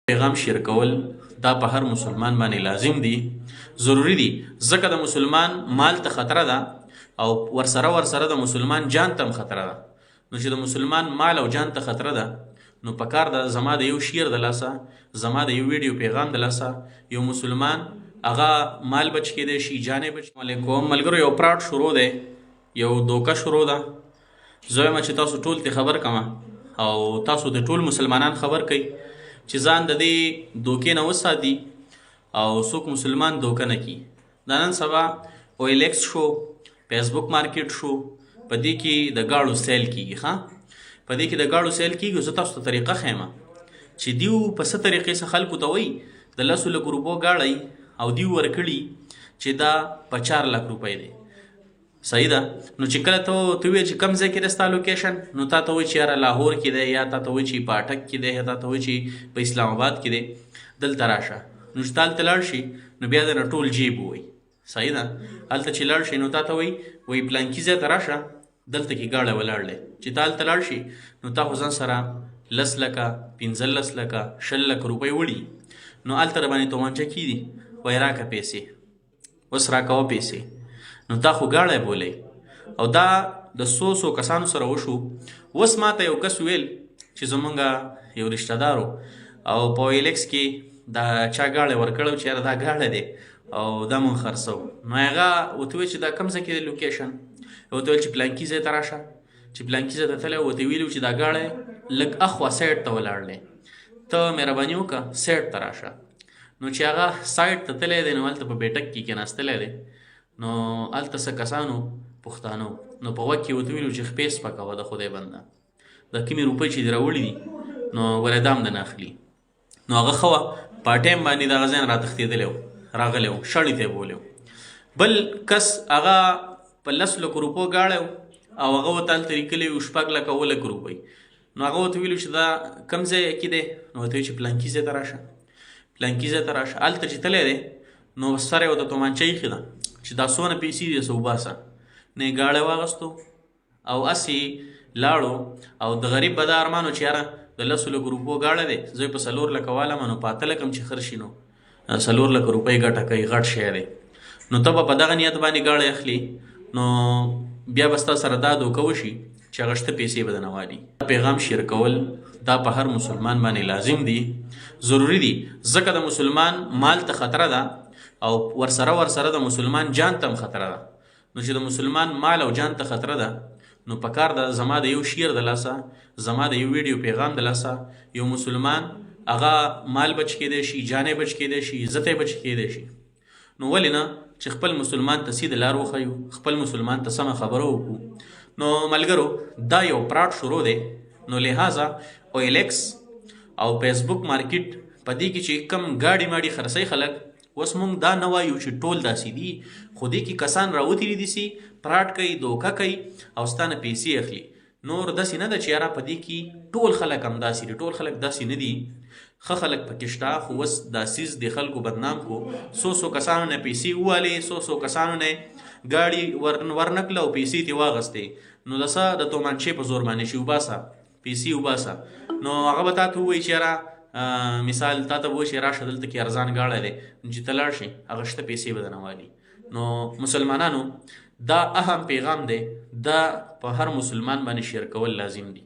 پیغام شیر کول دا په هر مسلمان باندې لازم دي، ضروری دي، ځکه د مسلمان مال ته خطره ده او ورسره د مسلمان جان ته هم خطره ده. نو چې د مسلمان مال او جان ته خطره ده نو پکار ده زما د یو شیر د لاسه، زما د یو ویډیو پیغام د لاسه یو مسلمان هغه مال بچ کېدی شي، جانې بچ. علیکم ملګرو، یو پراټ شروع دی، یو دوکه شروع ده. زه وایم چې تاسو ټول ته خبر کړم او تاسو د ټول مسلمانان خبر کړئ چې ځان د دې دوکې نه وساتي او څوک مسلمان دوکه نه کړي. دا نن سبا OLX شو، فیسبوک مارکیټ شو، په دې کې د ګاړو سیل کېږي. په دې کې د ګاړو سیل کېږي. زه تاسو ته طریقه ښیم چې دیو په څه طریقې سره خلکو ته وایي د 10 لکو روپو ګاړی او دیو ورکړي چې دا په 4 لک روپۍ دی. صحیح ده. نو چې کله ته وایې چې کوم ځای کې دی ستا لوکیشن، نو تا ته وایي چې یاره لاهور کې دی، یا تا ته وایي چې په اټک کې دی، یا تا ته وایي چې په اسلام آباد کې دی. دلته راشه. نو چې تا هلته لاړ شي نو بیا درنه ټول جیب ووایي. صحیح ده. هلته چې لاړ شي نو تا ته وایي پلانکي ځای ته راشه، دلته کې ګاډی ولاړ دی. چې تا هلته لاړ شي نو تا خو ځان سره 10 لکه 15 لکه 20 لکه روپۍ وړي. نو هلته راباندې تومانچه کېږي، وایي راکړه پیسې، اوس راکوه پیسې. نو تا خو ګاډی بولئ. او دا د 100 کسانو سره وشو. اوس ما ته یو کس ویل چې زمونږ یو رشته دارو او په OLX کې دا چا ګاډی ورکړی چې یاره دا ګاډی دی او دا مونږ خرڅو. نو هغه ورته ویل چې دا کوم ځای کې دی لوکیشن؟ ورته ویل چې پلانکي ځای ته راشه. چې پلانکي ځای ته تللی ورته ویلي چې دا ګاډی لږ اخوا سایډ ته ولاړ دی، ته مهرباني وکړه سایډ ته راشه. نو چې هغه سایډ ته تللی دی نو هلته په بیټک کې کېناستلی دی. نو هلته څه کسانو پښتانه نو په وک کې ورته ویلو چې خپې سپکوه د خدای بنده، د کومې روپۍ چې دې راوړي دي نو ولې دا هم د نه اخلي. نو هغه ښه وه، په ټایم باندې د هغه ځای نه راتښتېدلی و، راغلی و، شړې ته یې بولې و. بل کس هغه په 10 لکو روپو ګاډی و او هغه ورته هلته لیکلی و 6 لکه 7 لکه روپۍ. نو هغه ورته ویلو چې دا کوم ځای کې دی؟ نو ورته ویل چې پلانکي ځای ته راشه. پلانکي ځای ته راشه. هلته چې تللی دی نو سر یې ورته تومانچه ایښې ده چې دا څونه پیسې دي څه وباسه. نه یې ګاډی واغستو او هسې لاړو. او د غریب به دا ارمانو چې یاره د 10 لکو روپو ګاډی دی، زه یې په 4 لکه والم نو په 8 لکه هم چې خرڅ شي نو 4 لکه روپۍ ګټه کوي، غټ شی دی. نو ته به په دغه نیت باندې ګاډی اخلي نو بیا به ستا سره دا دوکه وشي چې هغه شته پیسې به درنه والي. پیغام شیر کول دا په هر مسلمان باندې لازم دي، ضروری دي، ځکه د مسلمان مال ته خطره ده او ورسره د مسلمان جان ته هم خطره ده. نو چې د مسلمان مال او جان ته خطره ده نو پکار ده زما د یو شیر د لاسه، زما د یو ویډیو پیغام د لاسه یو مسلمان هغه مال بچ کېدی شي، جانې بچ کېدی شي، عزت یې بچ کېدی شي. نو ولې نه چې خپل مسلمان ته سیده لار وښیو، خپل مسلمان ته سمه خبره وکړو. نو ملګرو دا یو پراټ شروع دی. نو لہذا OLX او فیسبوک مارکیټ په دې کې چې کم ګاډي ماډي خرڅوي خلک، اوس مونږ دا نه وایو چې ټول داسې دي، خو دې کې کسان راوتلي دي سي پراټ کوي، دوکه کوي او ستا نه پیسې اخلي. نور داسې نه ده چې یاره په دې کې ټول خلک هم داسې دي. ټول خلک داسې نه دي، ښه خلک پکې شته، خو اوس دا څیز د خلکو بدنام کو. 100 کسانو نه پیسې ووالې، 100 کسانو نه ګاډي ورنکړه او پیسې ترې واغستې. نو د څه د تومانچې په زور باندې چې وباسه پیسې وباسه. نو هغه به تا ته ووایي چې یاره مثال تا ته وایي چې راشه دلته کې ارزان ګاډی دی، چې ته لاړ شي هغه شته پیسې به درنه والي. نو مسلمانانو دا اهم پیغام دی، دا په هر مسلمان باندې شیر کول لازم دي.